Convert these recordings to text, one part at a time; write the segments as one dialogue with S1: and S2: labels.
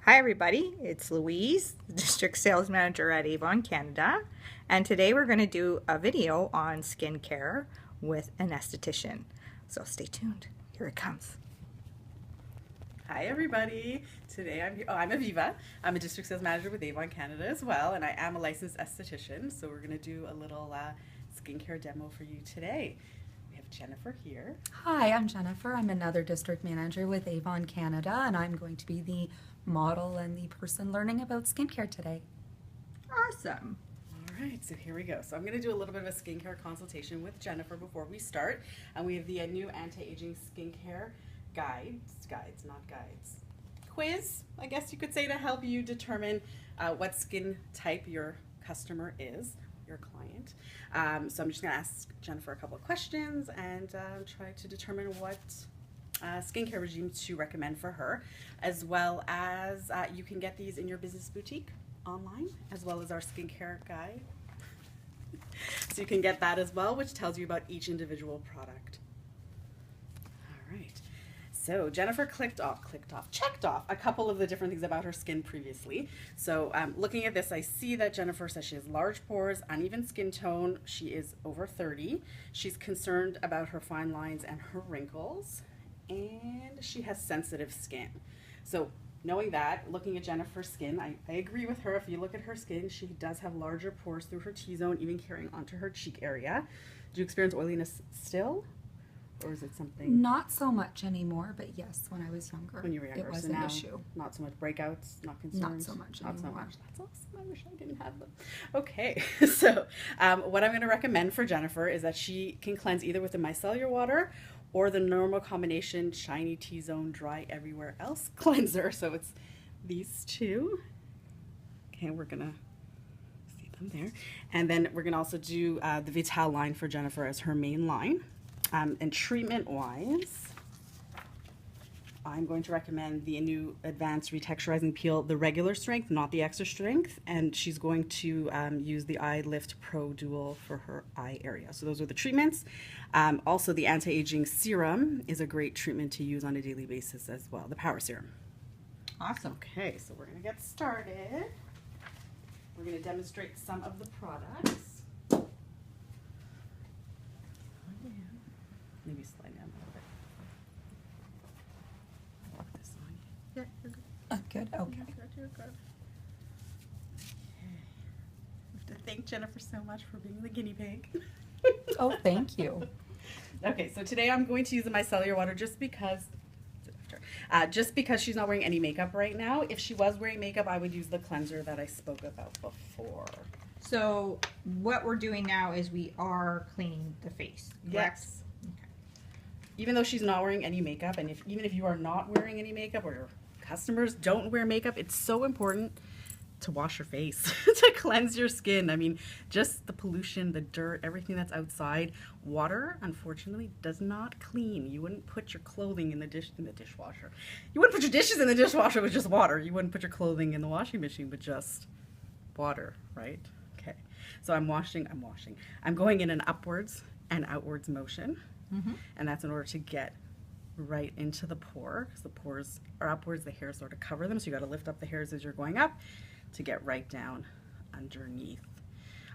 S1: Hi everybody, it's Louise, the District Sales Manager at Avon, Canada, and today we're going to do a video on skincare with an esthetician. So stay tuned, here it comes.
S2: Hi everybody, today I'm Aviva. I'm a District Sales Manager with Avon, Canada as well, and I am a licensed esthetician, so we're going to do a little skincare demo for you today. We have Jennifer here.
S3: Hi, I'm Jennifer. I'm another district manager with Avon Canada, and I'm going to be the model and the person learning about skincare today.
S1: Awesome.
S2: All right, so here we go. So I'm going to do a little bit of a skincare consultation with Jennifer before we start, and we have the new anti-aging skincare quiz, I guess you could say, to help you determine what skin type your customer is, your client. So I'm just going to ask Jennifer a couple of questions and try to determine what skincare regime to recommend for her, as well as you can get these in your business boutique online, as well as our skincare guide. So you can get that as well, which tells you about each individual product. All right. So Jennifer checked off a couple of the different things about her skin previously. So looking at this, I see that Jennifer says she has large pores, uneven skin tone. She is over 30. She's concerned about her fine lines and her wrinkles, and she has sensitive skin. So knowing that, looking at Jennifer's skin, I agree with her. If you look at her skin, she does have larger pores through her T-zone, even carrying onto her cheek area. Do you experience oiliness still? Or is it something?
S3: Not so much anymore, but yes, when I was younger,
S2: when you were younger,
S3: it was
S2: so
S3: an
S2: now,
S3: issue.
S2: Not so much breakouts, not concerns?
S3: Not so much
S2: Not
S3: anymore.
S2: so much. That's awesome. I wish I didn't have them. Okay, so what I'm going to recommend for Jennifer is that she can cleanse either with the micellar water or the normal combination shiny T-zone dry everywhere else cleanser. So it's these two. Okay, we're going to see them there. And then we're going to also do the Vital line for Jennifer as her main line. And treatment-wise, I'm going to recommend the new Advanced Retexturizing Peel, the regular strength, not the extra strength, and she's going to use the Eye Lift Pro Dual for her eye area. So those are the treatments. Also, the anti-aging serum is a great treatment to use on a daily basis as well, the Power Serum.
S1: Awesome.
S2: Okay, so we're going to get started. We're going to demonstrate some of the products. Maybe slide down a little bit. Put this on.
S1: Yeah, you're good.
S3: Good, okay.
S1: You're good.
S2: Okay. I have to thank Jennifer so much for being the guinea pig.
S3: Oh, thank you.
S2: Okay, so today I'm going to use the micellar water just because she's not wearing any makeup right now. If she was wearing makeup, I would use the cleanser that I spoke about before.
S1: So what we're doing now is we are cleaning the face, correct?
S2: Yes. Even though she's not wearing any makeup, and even if you are not wearing any makeup or your customers don't wear makeup, it's so important to wash your face, to cleanse your skin. I mean, just the pollution, the dirt, everything that's outside. Water, unfortunately, does not clean. You wouldn't put your clothing in the dishwasher. You wouldn't put your dishes in the dishwasher with just water. You wouldn't put your clothing in the washing machine with just water, right? Okay. So I'm going in an upwards and outwards motion. And that's in order to get right into the pore, because the pores are upwards, the hairs sort of cover them, so you got to lift up the hairs as you're going up to get right down underneath.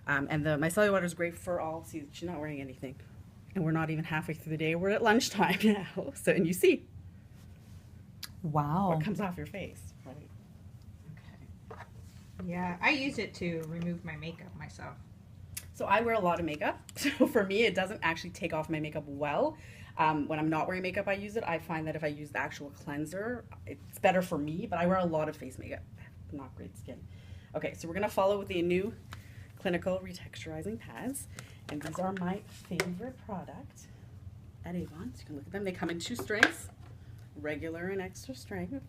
S2: And the micellar water is great for all. See, she's not wearing anything, and we're not even halfway through the day. We're at lunchtime now, so and you see
S3: Wow.
S2: what comes off your face, right? Okay.
S1: Yeah, I use it to remove my makeup myself.
S2: So I wear a lot of makeup, so for me it doesn't actually take off my makeup well. When I'm not wearing makeup, I use it. I find that if I use the actual cleanser, it's better for me, but I wear a lot of face makeup. Not great skin. Okay, so we're going to follow with the new clinical retexturizing pads, and these are my favorite product at Avon. So you can look at them. They come in two strengths, regular and extra strength.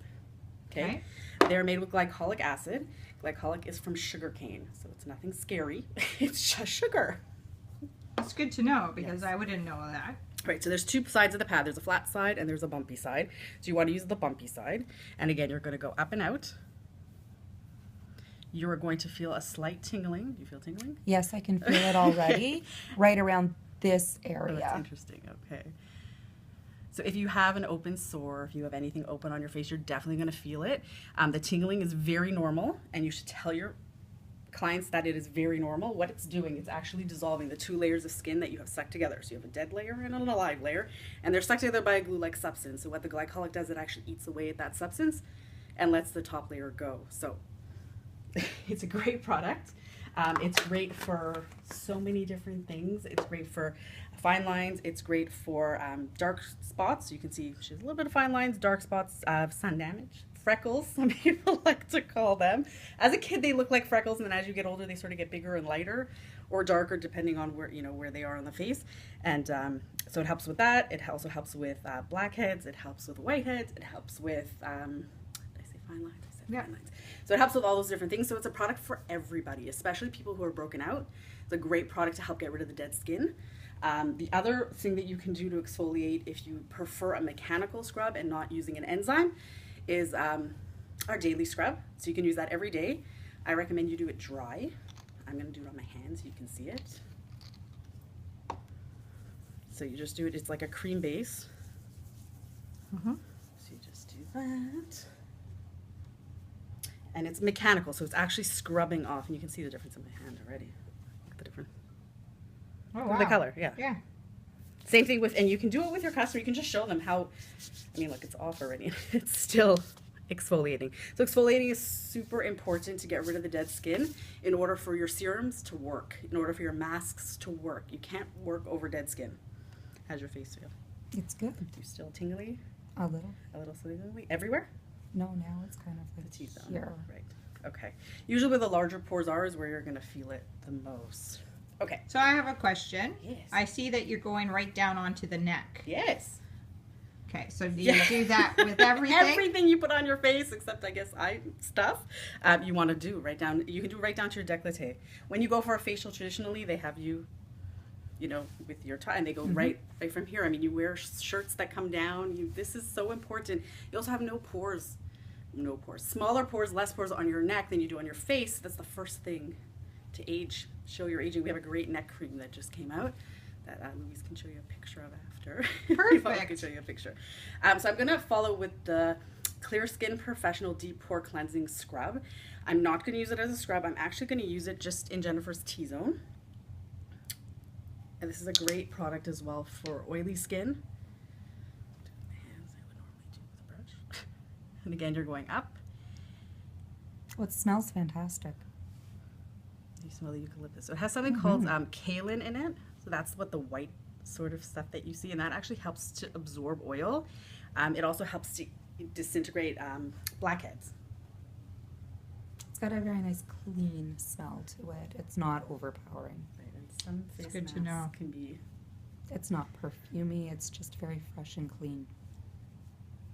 S2: Okay. They're made with glycolic acid. Glycolic is from sugarcane, so it's nothing scary. It's just sugar.
S1: It's good to know because
S2: Yes.
S1: I wouldn't know that.
S2: Right, so there's two sides of the pad. There's a flat side and there's a bumpy side. So you want to use the bumpy side. And again, you're going to go up and out. You are going to feel a slight tingling. Do you feel tingling?
S3: Yes, I can feel it already, right around this
S2: Oh,
S3: area.
S2: that's interesting. Okay. So So if you have an open sore, if you have anything open on your face, you're definitely going to feel it. The tingling is very normal, and you should tell your clients that it is very normal. What it's doing, it's actually dissolving the 2 layers of skin that you have stuck together. So you have a dead layer and an alive layer, and they're stuck together by a glue-like substance. So what the glycolic does, it actually eats away at that substance and lets the top layer go. So it's a great product. It's great for so many different things. It's great for fine lines. It's great for dark spots. You can see she has a little bit of fine lines, dark spots, sun damage, freckles, some people like to call them. As a kid, they look like freckles, and then as you get older, they sort of get bigger and lighter or darker depending on where they are on the face. And so it helps with that. It also helps with blackheads. It helps with whiteheads. It helps with, did I say fine lines? I said fine lines. So it helps with all those different things. So it's a product for everybody, especially people who are broken out. It's a great product to help get rid of the dead skin. The other thing that you can do to exfoliate if you prefer a mechanical scrub and not using an enzyme is our daily scrub. So you can use that every day. I recommend you do it dry. I'm going to do it on my hands so you can see it. So you just do it, it's like a cream base. So you just do that. And it's mechanical, so it's actually scrubbing off, and you can see the difference in my hand already. Look at the difference.
S1: Oh, wow.
S2: The color, yeah.
S1: Yeah.
S2: Same thing with, and you can do it with your customer. You can just show them how, I mean, look, it's off already. It's still exfoliating. So exfoliating is super important to get rid of the dead skin in order for your serums to work, in order for your masks to work. You can't work over dead skin. How's your face feel?
S3: It's good.
S2: You still tingly?
S3: A little.
S2: A little tingly? Everywhere?
S3: No, now it's kind of like
S2: The teeth zone.
S3: here.
S2: Right. Okay. Usually where the larger pores are is where you're going to feel it the most. Okay.
S1: So I have a question.
S2: Yes.
S1: I see that you're going right down onto the neck.
S2: Yes.
S1: Okay, so do you do that with everything?
S2: Everything you put on your face, except I guess eye stuff, you want to do right down. You can do right down to your décolleté. When you go for a facial, traditionally they have you, with your tie, and they go right from here. I mean, you wear shirts that come down. This is so important. You also have no pores, smaller pores, less pores on your neck than you do on your face. That's the first thing to show your aging. We have a great neck cream that just came out that Louise can show you a picture of after.
S1: Perfect.
S2: I can show you a picture. So I'm going to follow with the Clear Skin Professional Deep Pore Cleansing Scrub. I'm not going to use it as a scrub. I'm actually going to use it just in Jennifer's T-zone. And this is a great product as well for oily skin. Do my hands, I would normally do with a brush. And again, you're going up.
S3: Well, it smells fantastic.
S2: You smell the eucalyptus. So it has something called kaolin in it. So that's what the white sort of stuff that you see, and that actually helps to absorb oil. It also helps to disintegrate blackheads.
S3: It's got a very nice clean smell to it. It's not overpowering.
S2: Right, and some face
S1: good to
S2: masks
S1: know.
S2: can be.
S3: It's not perfumey. It's just very fresh and clean.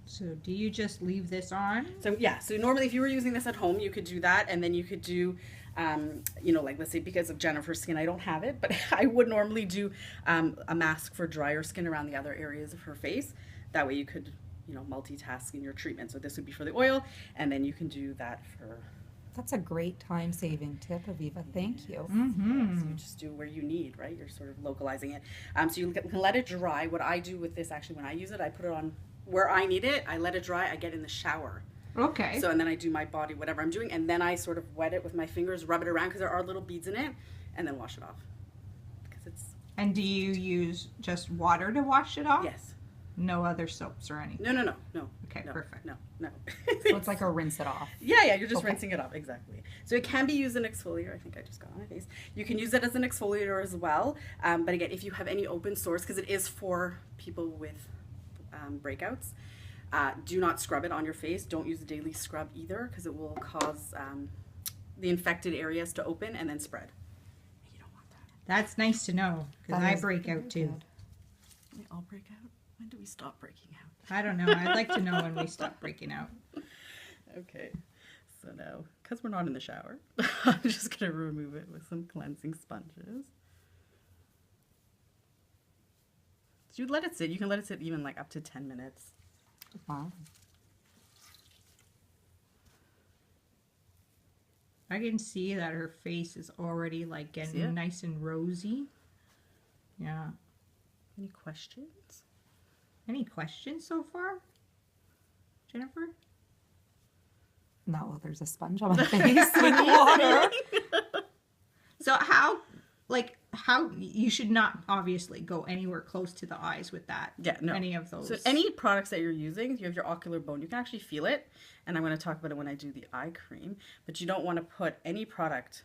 S1: So do you just leave this on?
S2: So yeah, so normally if you were using this at home, you could do that, and then you could do, like let's say because of Jennifer's skin, I don't have it, but I would normally do a mask for drier skin around the other areas of her face. That way you could, multitask in your treatment. So this would be for the oil, and then you can do that for.
S3: That's a great time-saving tip, Aviva. Thank you.
S2: Yeah, so you just do where you need, right? You're sort of localizing it. So you can let it dry. What I do with this, actually, when I use it, I put it on where I need it. I let it dry. I get in the shower.
S1: Okay.
S2: So, and then I do my body, whatever I'm doing, and then I sort of wet it with my fingers, rub it around because there are little beads in it, and then wash it off. Because it's.
S1: And do you use just water to wash it off?
S2: Yes.
S1: No other soaps or anything?
S2: No.
S1: Okay,
S2: No,
S1: perfect.
S2: No.
S3: So it's like a rinse it off.
S2: Yeah, you're just
S3: Okay.
S2: rinsing it off, exactly. So it can be used as an exfoliator. I think I just got on my face. You can use it as an exfoliator as well. But again, if you have any open sores, because it is for people with breakouts, do not scrub it on your face. Don't use a daily scrub either, because it will cause the infected areas to open and then spread. And you don't want that.
S1: That's nice to know, because
S3: That
S1: I
S3: is
S1: break
S3: very
S1: out too.
S3: good.
S2: We all break out? When do we stop breaking out?
S1: I don't know. I'd like to know when we stop breaking out.
S2: Okay, so now, because we're not in the shower, I'm just going to remove it with some cleansing sponges. So you let it sit. You can let it sit even like up to 10 minutes.
S3: Wow.
S1: I can see that her face is already like
S2: See
S1: getting
S2: it?
S1: nice and rosy. Yeah.
S2: Any questions?
S1: Any questions so far, Jennifer?
S3: No, there's a sponge on my face with water.
S1: So how you should not obviously go anywhere close to the eyes with that.
S2: Yeah, no.
S1: Any of those.
S2: So any products that you're using, you have your ocular bone, you can actually feel it. And I'm going to talk about it when I do the eye cream. But you don't want to put any product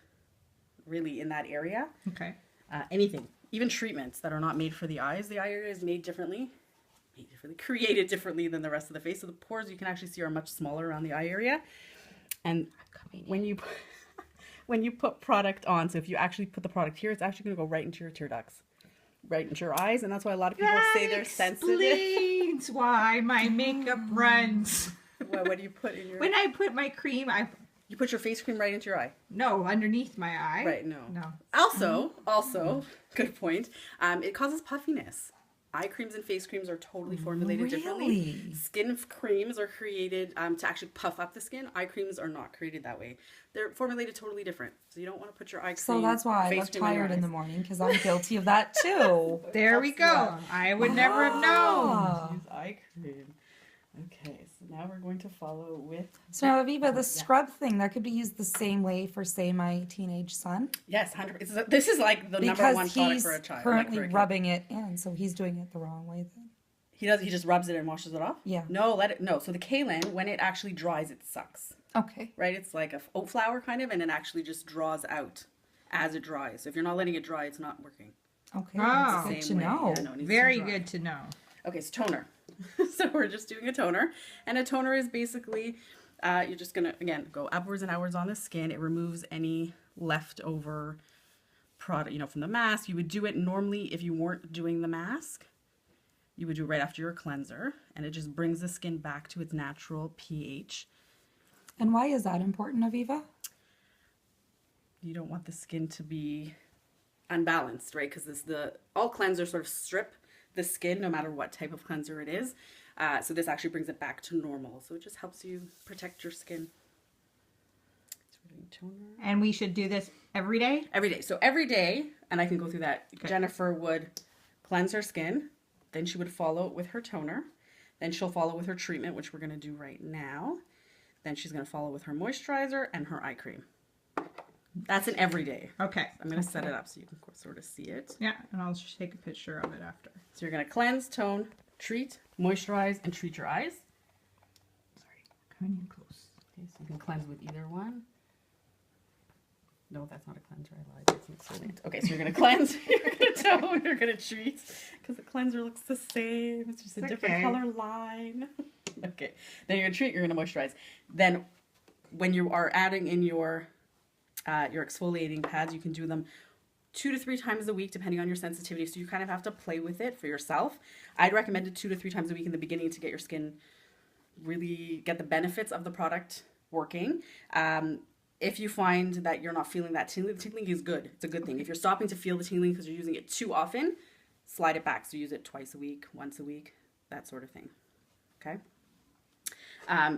S2: really in that area.
S1: Okay.
S2: Anything. Even treatments that are not made for the eyes. The eye area is made differently, created differently than the rest of the face. So the pores you can actually see are much smaller around the eye area. And when you put product on, so if you actually put the product here, it's actually going to go right into your tear ducts, right into your eyes. And that's why a lot of people say they're sensitive.
S1: That explains why my makeup runs.
S2: What do you put in your...
S1: When I put my cream,
S2: You put your face cream right into your eye.
S1: No, underneath my eye.
S2: Right, no.
S1: No.
S2: Also, good point. It causes puffiness. Eye creams and face creams are totally formulated differently. Skin creams are created to actually puff up the skin. Eye creams are not created that way. They're formulated totally different. So you don't want to put your eye cream.
S3: So that's why I look tired in the morning, because I'm guilty of that too.
S1: There we go. I would never have known.
S2: Use eye cream. Okay, so now we're going to follow with...
S3: So now, Aviva, the scrub thing, that could be used the same way for, say, my teenage son?
S2: Yes, 100%. This is like the number one product for a child.
S3: Because he's currently rubbing it in, so he's doing it the wrong way then.
S2: He just rubs it and washes it off?
S3: Yeah.
S2: No, so the kaolin, when it actually dries, it sucks.
S3: Okay.
S2: Right? It's like a oat flour kind of, and it actually just draws out as it dries. So if you're not letting it dry, it's not working.
S3: Okay,
S1: that's
S3: good to know.
S2: Yeah, no,
S1: Very good to know.
S2: Okay, so toner. So we're just doing a toner. And a toner is basically, you're just going to, again, go upwards and outwards on the skin. It removes any leftover product, from the mask. You would do it normally if you weren't doing the mask. You would do it right after your cleanser. And it just brings the skin back to its natural pH.
S3: And why is that important, Aviva?
S2: You don't want the skin to be unbalanced, right? Because all cleansers sort of strip the skin, no matter what type of cleanser it is. So this actually brings it back to normal. So it just helps you protect your skin. So we're doing toner.
S1: And we should do this every day?
S2: Every day. So every day, and I can go through that.
S1: Okay.
S2: Jennifer would cleanse her skin. Then she would follow with her toner. Then she'll follow with her treatment, which we're going to do right now. Then she's going to follow with her moisturizer and her eye cream. That's an everyday.
S1: Okay.
S2: I'm going to set it up so you can sort of see it.
S1: Yeah, and I'll just take a picture of it after.
S2: So you're going to cleanse, tone, treat, moisturize, and treat your eyes.
S1: Sorry, coming in close.
S2: Okay, so you can cleanse with either one. No, that's not a cleanser. I lied. That's an exfoliant. Okay, so you're going to cleanse, you're going to tone, you're going to treat. Because the cleanser looks the same. It's just a different color line. Okay, then you're going to treat, you're going to moisturize. Then when you are adding in your exfoliating pads, you can do them 2 to 3 times a week, depending on your sensitivity. So you kind of have to play with it for yourself. I'd recommend it 2 to 3 times a week in the beginning to get your skin really get the benefits of the product working. If you find that you're not feeling that tingling, the tingling is good. It's a good thing. If you're stopping to feel the tingling because you're using it too often, slide it back. So use it twice a week, once a week, that sort of thing. Okay.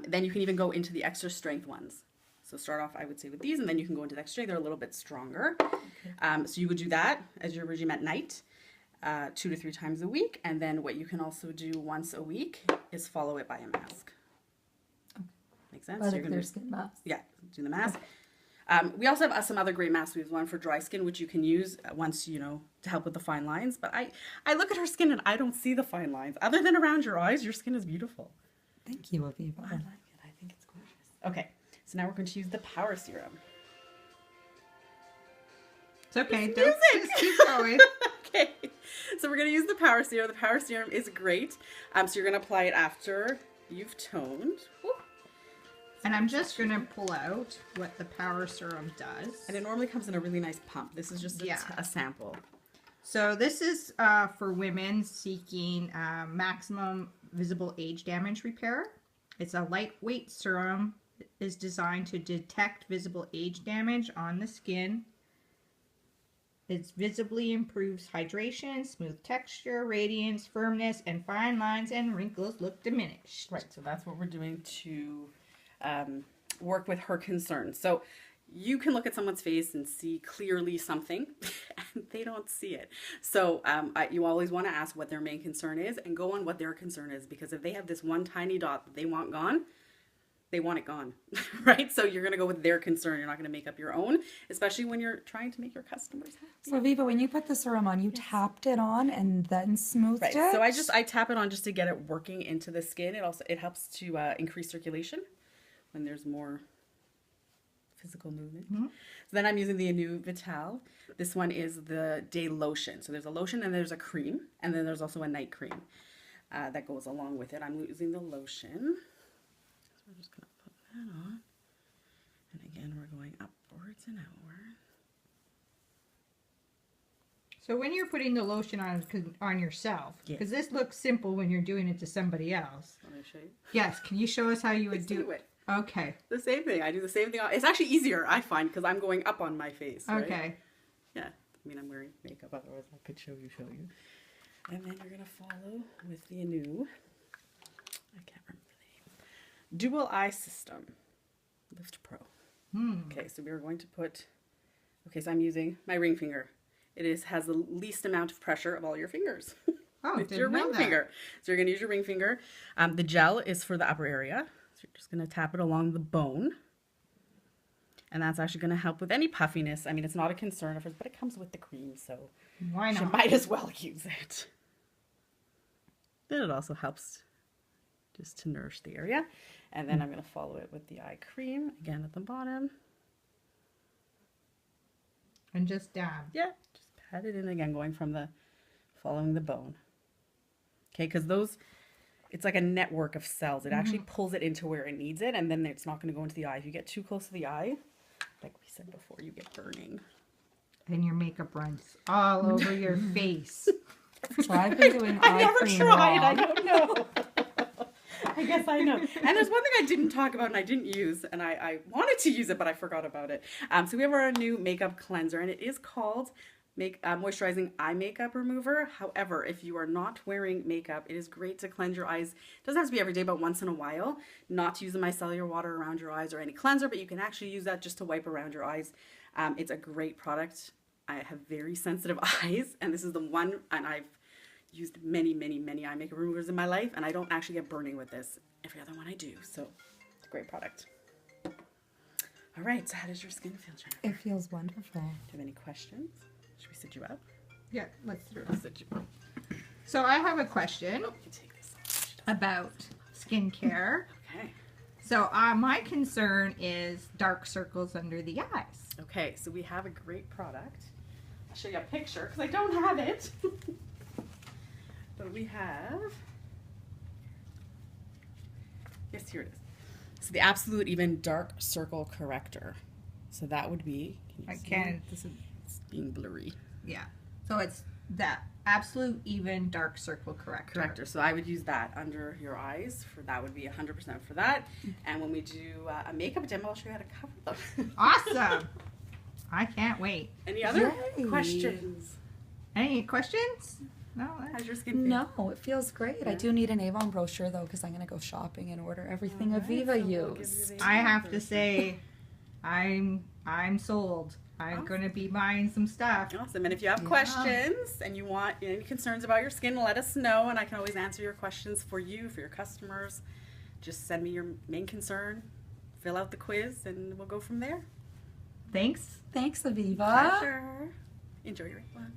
S2: Then you can even go into the extra strength ones. So start off, I would say, with these, and then you can go into the extra. They're a little bit stronger. Okay. So you would do that as your regime at night, 2 to 3 times a week. And then what you can also do once a week is follow it by a mask.
S3: Okay.
S2: Makes sense?
S3: But
S2: So
S3: if there's skin mask.
S2: Yeah, do the mask. Okay. We also have some other great masks. We have one for dry skin, which you can use once, to help with the fine lines. But I look at her skin and I don't see the fine lines. Other than around your eyes, your skin is beautiful.
S3: Thank you, Aviva.
S2: I like it. I think it's gorgeous. Okay. So now we're going to use the power serum.
S1: It's okay.
S2: It's
S1: Don't
S2: music.
S1: just keep going.
S2: Okay. So we're going to use the power serum. The power serum is great. So you're going to apply it after you've toned. Woo.
S1: And I'm just going to pull out what the power serum does.
S2: And it normally comes in a really nice pump. This is just a sample.
S1: So this is for women seeking maximum visible age damage repair. It's a lightweight serum. Is designed to detect visible age damage on the skin. It visibly improves hydration, smooth texture, radiance, firmness, and fine lines and wrinkles look diminished.
S2: Right, so that's what we're doing to work with her concerns. So you can look at someone's face and see clearly something, they don't see it. So you always want to ask what their main concern is and go on what their concern is, because if they have this one tiny dot that they want gone, they want it gone, right? So you're going to go with their concern. You're not going to make up your own, especially when you're trying to make your customers happy.
S3: So Aviva, when you put the serum on, you tapped it on and then smoothed
S2: Right.
S3: it?
S2: So I tap it on just to get it working into the skin. It helps to increase circulation when there's more physical movement. So then I'm using the Anu Vital. This one is the day lotion. So there's a lotion and there's a cream, and then there's also a night cream that goes along with it. I'm using the lotion. So we're just going to put that on. And again, we're going upwards and outward.
S1: So when you're putting the lotion on yourself, because this looks simple when you're doing it to somebody else.
S2: Want me to show you?
S1: Yes, can you show us how you would do
S2: it?
S1: Okay.
S2: The same thing. I do the same thing. It's actually easier, I find, because I'm going up on my face. Right?
S1: Okay.
S2: Yeah. I mean, I'm wearing makeup, otherwise I could show you. And then you're going to follow with the Anu. I can't remember the name. Dual Eye System. Lift Pro. Okay, so we are going to put... Okay, so I'm using my ring finger. It has the least amount of pressure of all your fingers.
S1: Oh,
S2: it's your ring finger. So you're going to use your ring finger. The gel is for the upper area. So you're just going to tap it along the bone. And that's actually going to help with any puffiness. I mean, it's not a concern of hers, but it comes with the cream, so
S1: why not?
S2: you might as well use it. Then it also helps just to nourish the area. And then I'm going to follow it with the eye cream, again at the bottom.
S1: And just dab.
S2: Yeah, just pat it in again, following the bone. Okay, because it's like a network of cells. It actually pulls it into where it needs it, and then it's not going to go into the eye. If you get too close to the eye, like we said before, you get burning.
S1: And your makeup runs all over your face.
S3: So I've been doing eye cream
S2: I
S3: raw.
S2: don't know. I guess I know. And there's one thing I didn't talk about and I didn't use, and I wanted to use it, but I forgot about it. So we have our new makeup cleanser, and it is called Moisturizing Eye Makeup Remover. However, if you are not wearing makeup, it is great to cleanse your eyes. It doesn't have to be every day, but once in a while. Not to use the micellar water around your eyes or any cleanser, but you can actually use that just to wipe around your eyes. It's a great product. I have very sensitive eyes, and this is the one, and I've used many eye makeup removers in my life, and I don't actually get burning with this. Every other one I do, so it's a great product. All right, so how does your skin feel, Jennifer?
S3: It feels wonderful.
S2: Do you have any questions? Should we sit you up?
S1: Yeah, let's do
S2: I'll
S1: it.
S2: sit you up.
S1: So I have a question
S2: Oh, you take this off.
S1: about skincare.
S2: Okay.
S1: So my concern is dark circles under the eyes.
S2: Okay, so we have a great product. I'll show you a picture because I don't have it. But we have, yes, here it is. So the Absolute Even Dark Circle Corrector. So that would be,
S1: I can't. This is,
S2: it's being blurry.
S1: yeah. So it's that Absolute Even Dark Circle Corrector.
S2: So I would use that under your eyes. That would be 100% for that. And when we do a makeup demo, I'll show you how to cover them.
S1: Awesome. I can't wait.
S2: Any other
S3: Yay.
S2: questions?
S1: Any questions? No.
S2: How's your skin feel?
S3: No, it feels great. I do need an Avon brochure though, because I'm going to go shopping and order everything
S2: All right,
S3: Aviva
S2: so we'll give you
S3: used.
S2: the
S1: I have
S2: Avon
S1: to say, I'm sold. I'm
S2: Awesome.
S1: going to be buying some stuff.
S2: Awesome. And if you have
S3: Yeah.
S2: questions and you want any concerns about your skin, let us know, and I can always answer your questions for you, for your customers. Just send me your main concern, fill out the quiz, and we'll go from there.
S1: Thanks.
S3: Thanks, Aviva.
S2: Pleasure. Enjoy your one.